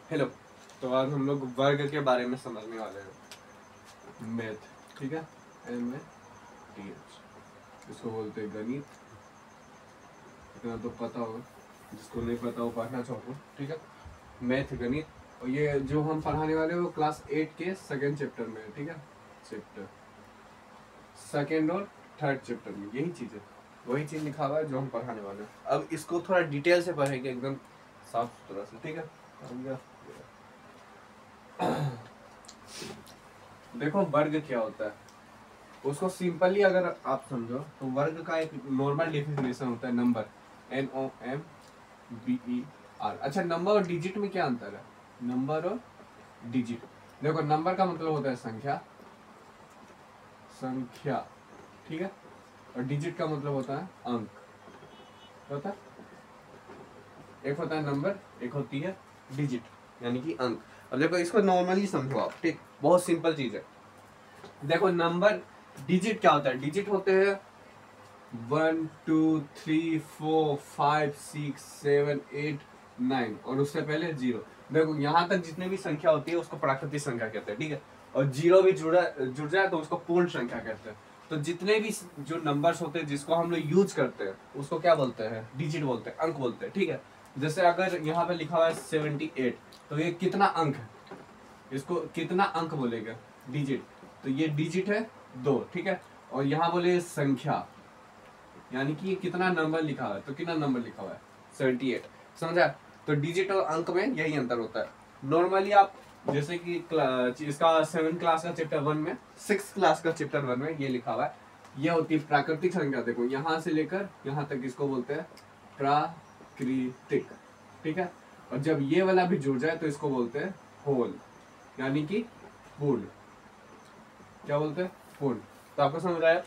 Hello. तो आज हम लोग वर्ग के बारे में समझने वाले हैं। मैथ, ठीक है, MATH, इसको बोलते हैं गणित। इतना तो पता होगा, जिसको नहीं पता वो पढ़ना चाहो, ठीक है। मैथ, गणित। और ये जो हम पढ़ाने वाले हैं वो क्लास 8 के सेकेंड चैप्टर में है, ठीक है। चैप्टर सेकेंड और थर्ड चैप्टर में यही चीज है, वही चीज लिखा हुआ है जो हम पढ़ाने वाले हैं। अब इसको थोड़ा डिटेल से पढ़ेंगे, एकदम साफ सुथरा से, ठीक है। देखो वर्ग क्या होता है, उसको सिंपली अगर आप समझो तो वर्ग का एक नॉर्मल डेफिनेशन होता है नंबर, NOMBER। अच्छा, नंबर और डिजिट में क्या अंतर है? नंबर और डिजिट, देखो नंबर का मतलब होता है संख्या, संख्या, ठीक है। और डिजिट का मतलब होता है अंक, होता है। एक होता है नंबर, एक होती है डिजिट, यानी कि अंक। अब देखो इसको नॉर्मली समझो आप, ठीक, बहुत सिंपल चीज है। देखो नंबर, डिजिट क्या होता है? डिजिट होते हैं 1 2 3 4 5 6 7 8 9 और उससे पहले 0। देखो यहाँ तक जितने भी संख्या होती है उसको प्राकृतिक संख्या कहते हैं, ठीक है। और 0 भी जुड़ जाए तो उसको पूर्ण संख्या कहते हैं। तो जितने भी जो नंबर्स होते हैं जिसको हम लोग यूज करते हैं उसको क्या बोलते हैं? डिजिट बोलते हैं, अंक बोलते हैं, ठीक है। जैसे अगर यहाँ पे लिखा हुआ है 78, तो ये कितना अंक है? इसको कितना अंक बोलेगा? डिजिट। तो ये डिजिट है 2, ठीक है। और यहाँ बोले संख्या, यानी कि कितना नंबर लिखा हुआ है, तो कितना नंबर लिखा हुआ है? 78, समझा? तो डिजिट और अंक में यही अंतर होता है। नॉर्मली आप जैसे कि इसका 7 क्लास का चैप्टर 1 में, 6 क्लास का चैप्टर 1 में ये लिखा हुआ है, ये होती है प्राकृतिक संख्या। देखो यहाँ से लेकर यहाँ तक इसको बोलते हैं प्राकृतिक, ठीक है। और जब ये वाला भी जुड़ जाए तो इसको बोलते हैं होल, यानी कि पूर्ण। क्या बोलते हैं? पूर्ण। तो आपको समझ आया?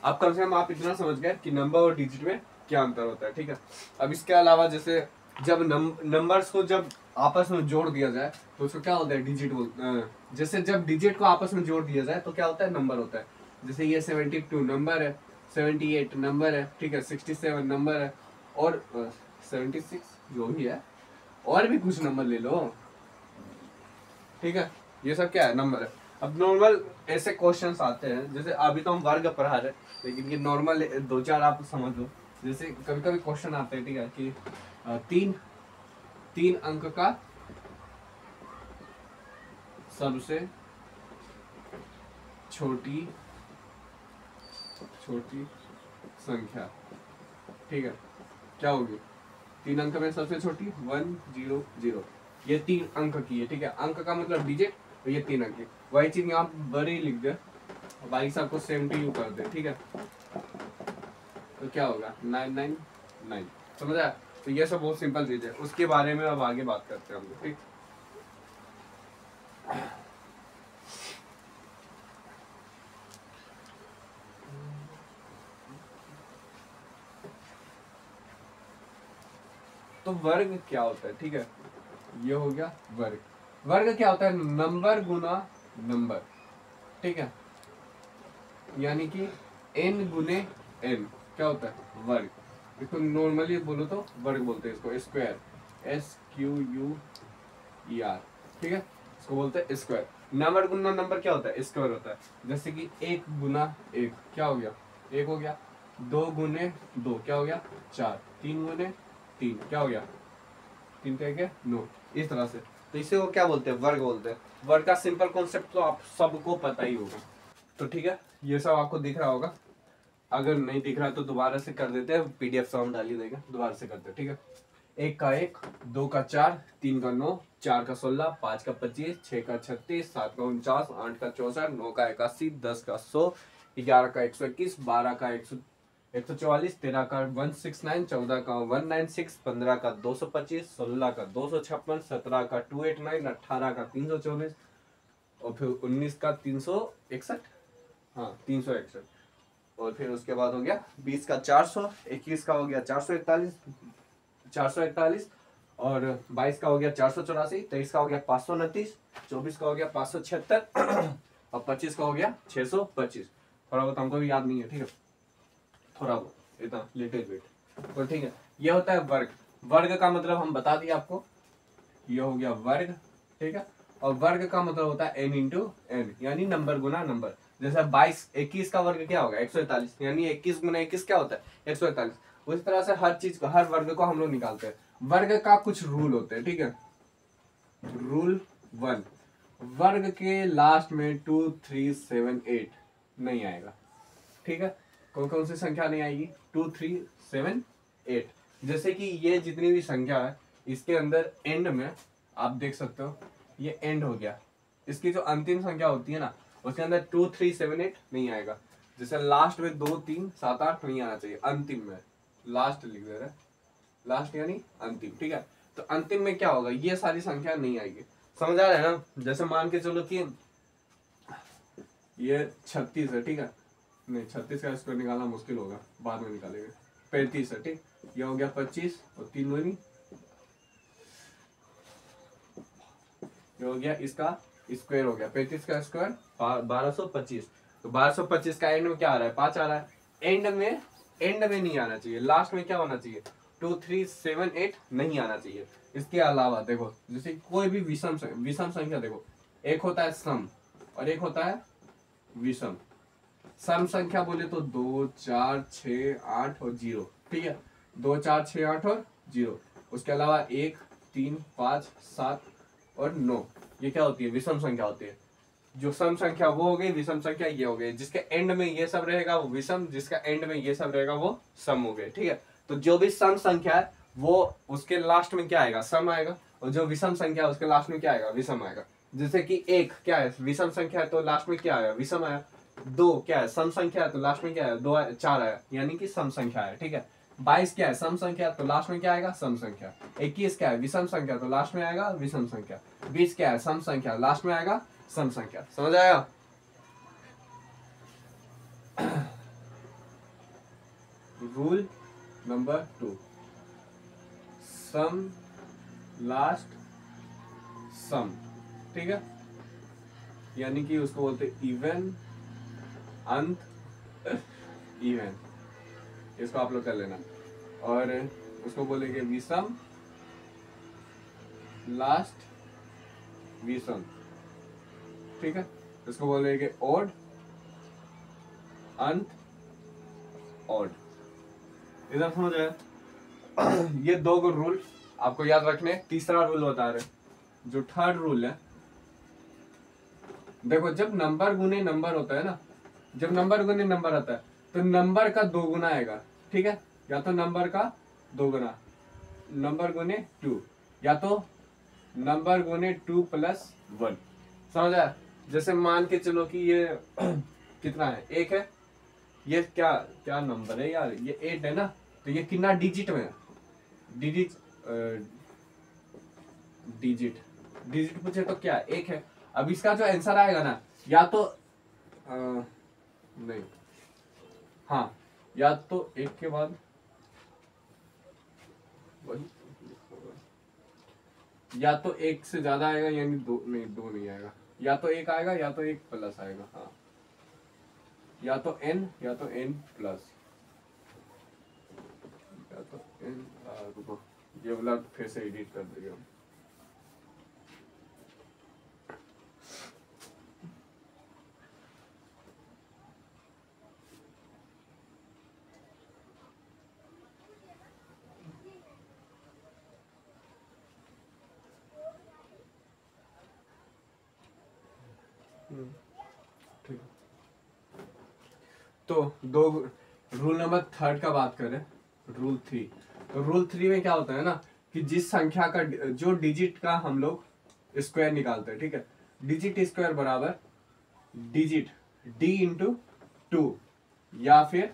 आप कम से कम आप इतना समझ गए कि नंबर और डिजिट में क्या अंतर होता है, ठीक है। अब इसके अलावा जैसे जब नंबर्स को जब आपस में जोड़ दिया जाए तो उसको क्या होता है? डिजिट बोलते हैं। जैसे जब डिजिट को आपस में जोड़ दिया जाए तो क्या होता है? नंबर होता है। जैसे ये 72 नंबर है, 78 नंबर है, ठीक है, 67 नंबर है, और 76 जो भी है, और भी कुछ नंबर ले लो, ठीक है। ये सब क्या है? नंबर है। अब नॉर्मल ऐसे क्वेश्चंस आते हैं, जैसे अभी तो हम वर्ग पढ़ा रहे, लेकिन ये नॉर्मल 2-4 आप समझ लो। जैसे कभी कभी क्वेश्चन आते हैं, ठीक है, कि तीन अंक का सबसे छोटी छोटी संख्या, ठीक है, क्या होगी? 3 अंक में सबसे छोटी 100, ये 3 अंक की है, ठीक है। अंक का मतलब डिजिट, तो ये 3 अंक की। वही चीज यहाँ बड़ी लिख दे, भाई साहब को 70 कर दे, ठीक है, तो क्या होगा? 999, समझ आया? तो ये सब बहुत सिंपल चीज है, उसके बारे में अब आगे बात करते हैं हम लोग, ठीक। तो वर्ग क्या होता है, ठीक है, ये हो गया वर्ग। वर्ग क्या होता है? नंबर गुना नंबर, ठीक है, यानी कि n गुने n क्या होता है? वर्ग। इसको नॉर्मली बोलो तो वर्ग बोलते हैं, इसको स्क्वायर, SQUER, ठीक है, इसको बोलते हैं स्क्वायर। नंबर गुना नंबर क्या होता है? स्क्वायर होता है। जैसे कि 1 गुना 1 क्या हो गया? 1 हो गया। 2 गुने 2 क्या हो गया? 4। 3 गुने 3 क्या हो गया? 3 क्या? 9। इस तरह से, तो इसे वो क्या बोलते हैं? वर्ग बोलते हैं। वर्ग का सिंपल कॉन्सेप्ट तो आप सबको पता ही होगा। तो ठीक है, ये सब आपको दिख रहा होगा। अगर नहीं दिख रहा तो दोबारा से कर देते हैं, PDF साउंड डाल ही देगा, दोबारा से करते हैं, ठीक है। 1 का 1, 2 का 4, 3 का 9, 4 का 16, 5 का 25, 6 का 36, 7 का 49, 8 का 64, 9 का 81, 10 का 100, 11 का 121, 12 का 144, 13 का 169, 14 का 196, 15 का 225, 16 का 256, 17 का 289, 18 का 324, और फिर 19 का 361, हाँ 361। और फिर उसके बाद हो गया 20 का 400, 21 का हो गया 441, और 22 का हो गया 484, 23 का हो गया 529, 24 का हो गया 576 और 25 का हो गया 625। थोड़ा बहुत हमको भी याद नहीं है, ठीक है, थोड़ा बहुत इतना लिटिल बिट, तो ठीक है। ये होता है वर्ग। वर्ग का मतलब हम बता दिए आपको, ये हो गया वर्ग, ठीक है। और वर्ग का मतलब होता है n इंटू एन, यानी नंबर गुना नंबर। जैसे 21 का वर्ग क्या होगा 141, यानी 21 गुना 21 क्या होता है 141। उस तरह से हर चीज को, हर वर्ग को हम लोग निकालते हैं। वर्ग का कुछ रूल होते हैं, ठीक है। रूल 1, वर्ग के लास्ट में 2, 3, 7, 8 नहीं आएगा, ठीक है। कौन कौन सी संख्या नहीं आएगी 2, 3, 7, 8। जैसे कि ये जितनी भी संख्या है इसके अंदर एंड में आप देख सकते हो ये एंड हो गया, इसकी जो अंतिम संख्या होती है ना उसके अंदर 2, 3, 7, 8 नहीं आएगा। जैसे लास्ट में 2, 3, 7, 8 नहीं आना चाहिए, अंतिम में लास्ट लिख दे रहे, लास्ट यानी अंतिम, ठीक है। तो अंतिम में क्या होगा, ये सारी संख्या नहीं आएगी। समझ आ रहा है ना। जैसे मान के चलो कि ये 36 है, ठीक है। नहीं 36 का स्क्वायर निकालना मुश्किल होगा, बाद में निकालेंगे। 35 है, ठीक। ये हो गया 25 और 3 दूनी, ये हो गया इसका स्क्वायर हो गया 35 का स्क्वायर 1225। तो 1225 का एंड में क्या आ रहा है 5 आ रहा है। एंड में नहीं आना चाहिए, लास्ट में क्या होना चाहिए 2, 3, 7, 8 नहीं आना चाहिए। इसके अलावा देखो जैसे कोई भी विषम संख्या देखो, एक होता है सम और एक होता है विषम। सम संख्या बोले तो 2, 4, 6, 8 और 0, ठीक है। 2, 4, 6, 8 और 0। उसके अलावा 1, 3, 5, 7 और 9, ये क्या होती है विषम संख्या होती है। जो सम संख्या वो हो गई, विषम संख्या ये हो गई। जिसके एंड में ये सब रहेगा वो विषम, जिसका एंड में ये सब रहेगा वो सम हो गए, ठीक है। तो जो भी सम संख्या है वो उसके लास्ट में क्या आएगा सम आएगा, और जो विषम संख्या है उसके लास्ट में क्या आएगा विषम आएगा। जैसे कि 1 क्या है विषम संख्या है तो लास्ट में क्या आएगा विषम आया। 2 क्या है सम संख्या है तो लास्ट में क्या है 2, 4 आया, यानी कि सम संख्या है, ठीक है। 22 क्या है सम संख्या तो लास्ट में क्या आएगा सम संख्या। 21 क्या है विषम संख्या तो लास्ट में आएगा विषम संख्या। 20 क्या है सम संख्या लास्ट में आएगा सम संख्या। समझ आया। रूल नंबर 2, सम लास्ट सम, ठीक है। यानी कि उसको बोलते इवन अंत इवन, इसको आप लोग कर लेना। और उसको बोलेंगे विषम लास्ट विषम, ठीक है। इसको बोलेंगे ओड अंत ओड। इधर समझ आया। ये 2 रूल आपको याद रखने। तीसरा रूल बता रहे, जो थर्ड रूल है देखो, जब नंबर गुने नंबर होता है ना, जब नंबर गुने नंबर आता है तो नंबर का 2 गुना आएगा, ठीक है। या तो नंबर का 2 गुना, नंबर गुने 2, या तो नंबर गुने 2 + 1। समझ आया। जैसे मान के चलो कि ये कितना है 1 है, ये क्या क्या नंबर है यार, ये 8 है ना, तो ये कितना डिजिट में है डिजिट पूछे तो क्या 1 है। अब इसका जो आंसर आएगा ना, या तो नहीं, हाँ, या तो 1 के बाद वही, या तो 1 से ज्यादा आएगा, यानी 2 नहीं आएगा, या तो 1 आएगा या तो 1 प्लस आएगा, हाँ, या तो n या तो n प्लस, या तो n। रुको ये वाला फिर से एडिट कर देगा। ठीक, तो 2 रूल नंबर 3 का बात करें, रूल 3। तो रूल 3 में क्या होता है ना कि जिस संख्या का जो डिजिट का हम लोग स्क्वायर निकालते हैं, ठीक है। डिजिट स्क्वायर बराबर डिजिट d इंटू 2 या फिर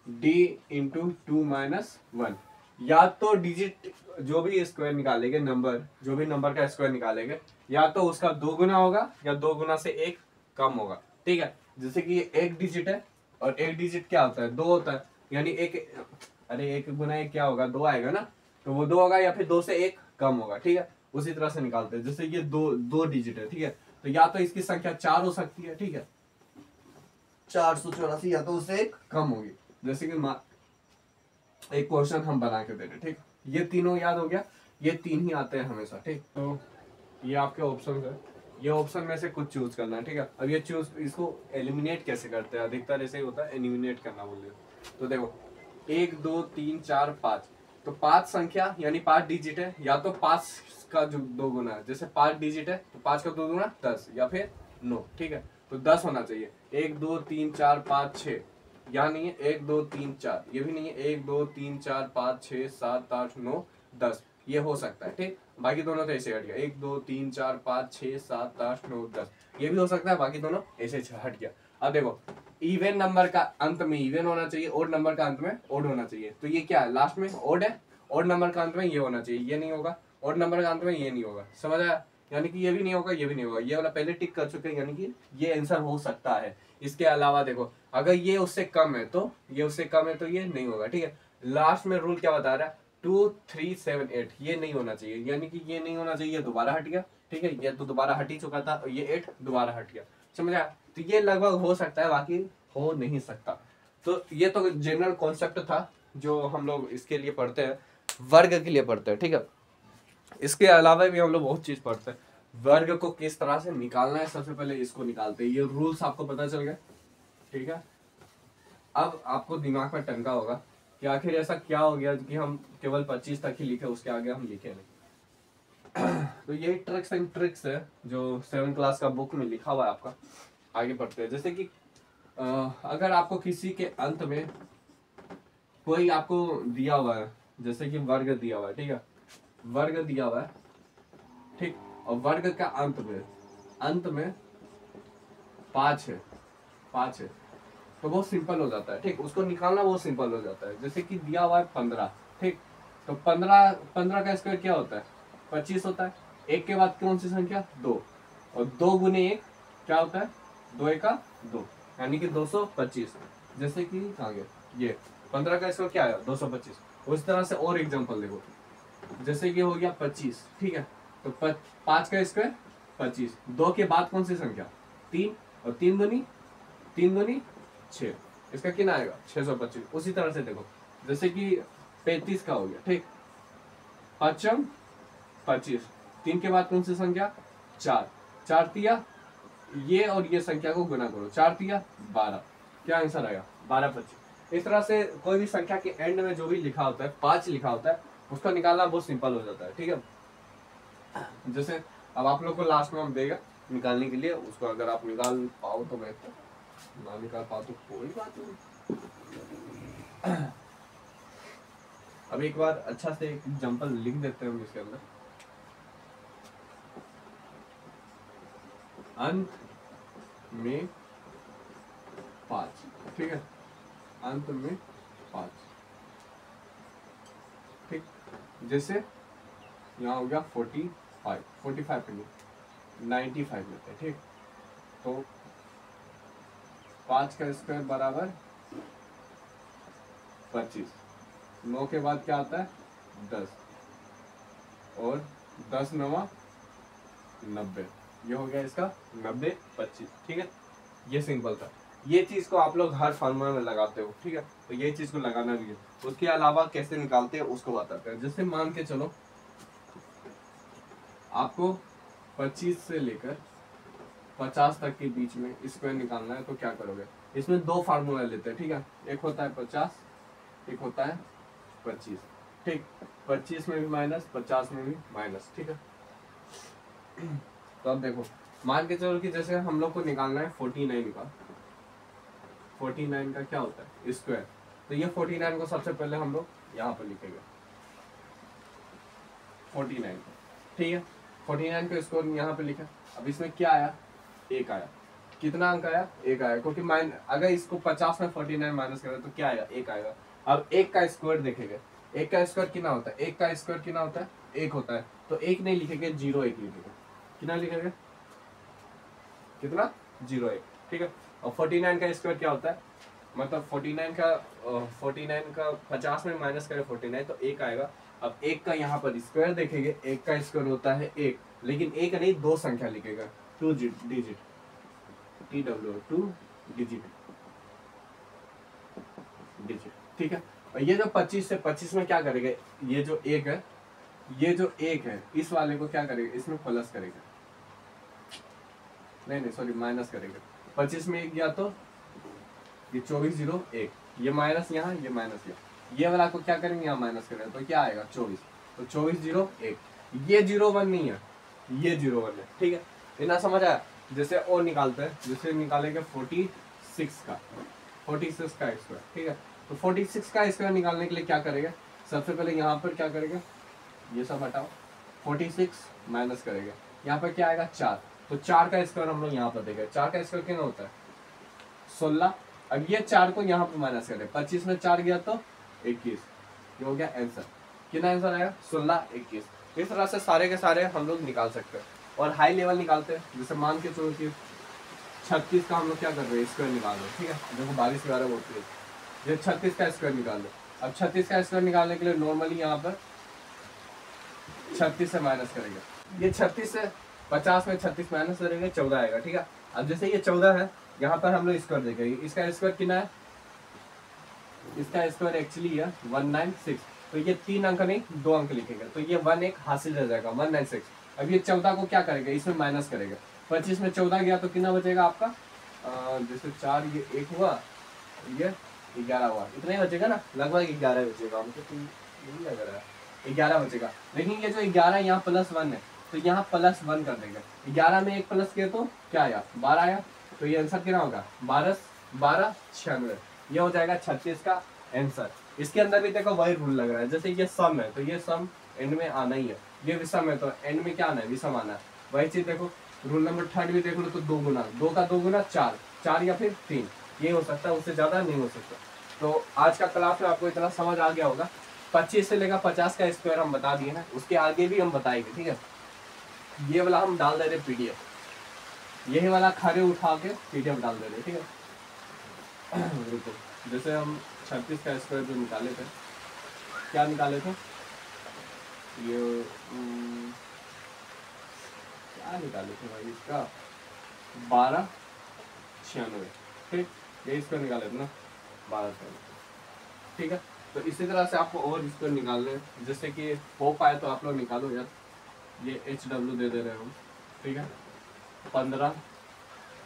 d इंटू 2 - 1। या तो डिजिट जो भी स्क्वायर निकालेंगे, नंबर जो भी नंबर का स्क्वायर निकालेंगे, या तो उसका 2 गुना होगा या 2 गुना से 1 कम होगा, ठीक है। जैसे कि ये 1 डिजिट है और 1 डिजिट क्या होता है 2 होता है, यानी 1, अरे 1 गुना 1 क्या होगा 2 आएगा ना, तो वो 2 होगा या फिर 2 से 1 कम होगा, ठीक है। उसी तरह से निकालते हैं। जैसे ये 2 डिजिट है, ठीक है, तो या तो इसकी संख्या 4 हो सकती है, ठीक है, 484, या तो उससे 1 कम होगी। जैसे कि एक क्वेश्चन हम बना के दे रहे, ठीक। ये तीनों याद हो गया। ये 3 ही आते हैं हमेशा, ठीक। तो ये आपके ऑप्शन है, ये ऑप्शन में से कुछ चूज करना है, ठीक है। अब ये चूज, इसको एलिमिनेट कैसे करते हैं, अधिकतर ऐसे ही होता है, एलिमिनेट करना बोल रहे। तो देखो 1 2 3 4 5, तो 5 संख्या यानी 5 डिजिट है, या तो 5 का जो 2 गुना है, जैसे 5 डिजिट है तो 5 का 2 गुना 10 या फिर 9, ठीक है। तो 10 होना चाहिए। 1 2 3 4 5 6, यहाँ नहीं है 1 2 3 4, ये भी नहीं है 1 2 3 4 5 6 7 8 9 10, ये हो सकता है, ठीक। बाकी दोनों तो ऐसे हट गया, 1 2 3 4 5 6 7 8 9 10, ये भी हो सकता है, बाकी दोनों ऐसे हट गया। अब देखो इवन नंबर का अंत में इवन होना चाहिए, ओड नंबर का अंत में ओड होना चाहिए, तो ये क्या है, लास्ट में ओड है, ओड नंबर का अंत में ये होना चाहिए, ये नहीं होगा, ओड नंबर का अंत में ये नहीं होगा, समझ आया। यानी कि ये भी नहीं होगा, ये भी नहीं होगा, ये वाला पहले टिक कर चुके हैं, यानी कि ये आंसर हो सकता है। इसके अलावा देखो अगर ये उससे कम है तो ये उससे कम है तो ये नहीं होगा, ठीक है। लास्ट में रूल क्या बता रहा है, 2 3 7 8, ये नहीं होना चाहिए, यानी कि ये नहीं होना चाहिए, दोबारा हट गया, ठीक है। ये तो दोबारा हट ही चुका था और ये 8 दोबारा हट गया, समझ आया। तो ये लगभग हो सकता है, बाकी हो नहीं सकता। तो ये तो जनरल कॉन्सेप्ट था जो हम लोग इसके लिए पढ़ते हैं, वर्ग के लिए पढ़ते हैं, ठीक है। इसके अलावा भी हम लोग बहुत चीज पढ़ते हैं। वर्ग को किस तरह से निकालना है, सबसे पहले इसको निकालते हैं, ये रूल्स आपको पता चल गए, ठीक है। अब आपको दिमाग में टंका होगा कि आखिर ऐसा क्या हो गया कि हम केवल 25 तक ही लिखे, उसके आगे हम लिखे नहीं। तो यही ट्रिक्स एंड ट्रिक्स है जो 7 क्लास का बुक में लिखा हुआ है, आपका आगे पढ़ते हैं। जैसे कि अगर आपको किसी के अंत में कोई आपको दिया हुआ है, जैसे कि वर्ग दिया हुआ है, ठीक है, वर्ग दिया हुआ है, ठीक, और वर्ग का अंत में 5 है, 5 है, तो बहुत सिंपल हो जाता है, ठीक, उसको निकालना बहुत सिंपल हो जाता है। जैसे कि दिया हुआ है 15, ठीक, तो 15 का स्क्वायर क्या होता है, 25 होता है। एक के बाद कौन सी संख्या, 2, और 2 गुने 1 क्या होता है, 2 1 का 2, यानी कि 225। जैसे कि कहाँ गया, ये 15 का स्क्वायर क्या है, 225। उस तरह से और एग्जांपल देखो, जैसे कि हो गया 25, ठीक है, तो 5 का स्क्वायर 25, 2 के बाद कौन सी संख्या, 3, और 3 दूनी 6, इसका कितना आएगा 625। उसी तरह से देखो, जैसे कि 35 का हो गया, ठीक, 5 25, 3 के बाद कौन सी संख्या, 4, 4 तिया, ये और ये संख्या को गुना करो, 4 तिया 12, क्या आंसर आएगा 12 25। इस तरह से कोई भी संख्या के एंड में जो भी लिखा होता है, 5 लिखा होता है, उसका निकालना बहुत सिंपल हो जाता है, ठीक है। जैसे अब आप लोग को लास्ट में हम देगा निकालने के लिए, उसको अगर आप निकाल पाओ तो बेहतर, ना निकाल पाओ तो कोई बात नहीं। अब एक बार अच्छा से एक एग्जांपल लिख देते हैं हम इसके अंदर, अंत में 5, ठीक है, अंत में 5, ठीक। जैसे यहाँ हो गया 45 पे 95 लेते हैं, ठीक। तो 5 का स्क्वायर बराबर 25, 9 के बाद क्या आता है 10, और 10 9 90, ये हो गया इसका 90 25, ठीक है। ये सिंपल था। ये चीज को आप लोग हर फॉर्मूला में लगाते हो, ठीक है, तो ये चीज को लगाना भी है। उसके अलावा कैसे निकालते हैं उसको बताते हैं। जैसे मान के चलो आपको 25 से लेकर 50 तक के बीच में स्क्वायर निकालना है, तो क्या करोगे, इसमें 2 फार्मूला लेते हैं, ठीक है। एक होता है 50, एक होता है 25, ठीक। 25 में भी माइनस, 50 में भी माइनस, ठीक है। तो अब देखो मान के चलो कि जैसे हम लोग को निकालना है 49 का, 49 का क्या होता है स्क्वायर, तो ये 49 को सबसे पहले हम लोग यहाँ पर लिखेंगे 49 को, ठीक है। 49 का स्क्वायर यहाँ पे लिखा, अब इसमें क्या आया, 1 आया। कितना अंक आया, 1 आया, क्योंकि अगर इसको 50 में 49 माइनस करें तो क्या आएगा, 1 आएगा। अब 1 का स्क्वायर देखेंगे, 1 का स्क्वायर कितना होता है, 1 का स्क्वायर कितना होता है, 1 होता है, तो 1 नहीं लिखेंगे, 0 1 लिखेंगे, कितना लिखेंगे, कितना 0 1, ठीक है। और 49 का स्क्वायर क्या होता है, मतलब 49 का 50 में माइनस करें 49 तो 1 आएगा। अब 1 का यहाँ पर स्क्वायर देखेंगे, 1 का स्क्वायर होता है 1, लेकिन 1 नहीं 2 संख्या लिखेगा, 2 डिजिट, TW 2 डिजिट, ठीक है। और ये जो 25 से 25 में क्या करेंगे, ये जो 1 है ये जो एक है इस वाले को क्या करेगा, इसमें प्लस करेगा, नहीं सॉरी माइनस करेगा। 25 में एक गया तो ये 24 0 1, ये माइनस यहाँ, ये माइनस यहाँ, ये वाला को क्या करेंगे यहाँ माइनस करेंगे तो क्या आएगा 24, तो 24 0 1, ये 0 1 नहीं है, ये 0 1 है, ठीक है। इतना समझ आया। जैसे और निकालते हैं, जैसे निकालेंगे 46 का स्क्वायर, ठीक है। तो 46 का स्क्वायर निकालने के लिए क्या करेगा, सबसे पहले यहाँ पर क्या करेगा, ये सब हटाओ, 46 माइनस करेगा, यहाँ पर क्या आएगा 4, तो 4 का स्क्वायर हम लोग यहाँ पर देखें, 4 का स्क्वायर कितना होता है 16। अब ये 4 को यहाँ पर माइनस करें, 25 में 4 गया तो 21, ये हो गया आंसर। कितना आंसर आएगा 16 21। इस तरह से सारे के सारे हम लोग निकाल सकते हैं। और हाई लेवल निकालते हैं, जैसे मान के चलो कि 36 का हम लोग क्या कर रहे हैं स्क्वायर निकाल रहे हैं, ठीक है। देखो 22 11 बोलते हैं, ये 36 का स्क्वायर निकाल लो। अब 36 का स्क्वायर निकालने के लिए नॉर्मली यहाँ पर 36 से माइनस करेंगे, ये 36 से 50 में 36 माइनस करेंगे 14 आएगा, ठीक है। अब जैसे ये 14 है, यहाँ पर हम लोग स्क्वायर देखेंगे, इसका स्क्वायर कितना है, इसका स्क्वायर एक्चुअली है 196, तो ये 3 अंक नहीं 2 अंक लिखेंगे, तो ये 1 एक हासिल रह जाएगा 196। अब ये 14 को क्या करेगा, इसमें माइनस करेगा, 25 में 14 गया तो कितना बचेगा आपका, जैसे 4 ये 1 हुआ, ये 11 हुआ, इतना ही बचेगा ना, लगभग 11 बचेगा, हमको तो नहीं लग रहा है 11 बचेगा। लेकिन ये जो 11 यहाँ +1 है, तो यहाँ +1 कर देगा, 11 में 1 प्लस किया तो क्या आया 12 आया, तो ये आंसर कितना होगा 12 96, ये हो जाएगा 36 का आंसर। इसके अंदर भी देखो वही रूल लग रहा है, जैसे ये सम है तो ये सम एंड में आना ही है, ये विषम है तो एंड में क्या आना है विषम आना है। वही चीज देखो रूल नंबर 3 भी देख लो, तो 2 गुना 2 का 2 गुना 4, 4 या फिर 3, ये हो सकता है, उससे ज्यादा नहीं हो सकता। तो आज का क्लास में आपको इतना समझ आ गया होगा। 25 से लेकर 50 का स्क्वायर हम बता दिए हैं, उसके आगे भी हम बताएंगे, ठीक है। ये वाला हम डाल दे रहे PDF, यही वाला खड़े उठा के PDF डाल दे रहे, ठीक है। रुको, जैसे हम 36 का स्क्वायर जो निकाले थे, क्या निकाले थे, ये क्या निकाले थे भाई, इसका 12 96, ठीक, ये स्क्वायर निकाले थे ना 12 96, ठीक है। तो इसी तरह से आपको और स्क्वायर निकालने, जैसे कि हो पाए तो आप लोग निकालो यार। ये HW दे दे रहे हो, ठीक है। 15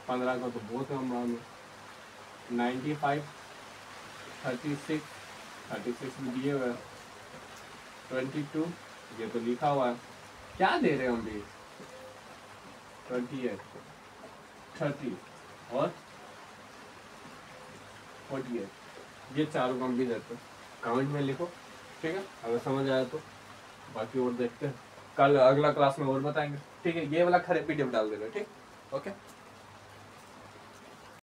का तो बहुत है, हम 95 36 भी दिए हुए, 22 ये तो लिखा हुआ है, क्या दे रहे हैं हम भी 28 30 और 48, ये चारों कम भी देते हैं, कमेंट में लिखो, ठीक है, अगर समझ आया तो। बाकी और देखते हैं, कल अगला क्लास में और बताएंगे, ठीक है। ये वाला खरे PDF डाल देना, ठीक, ओके।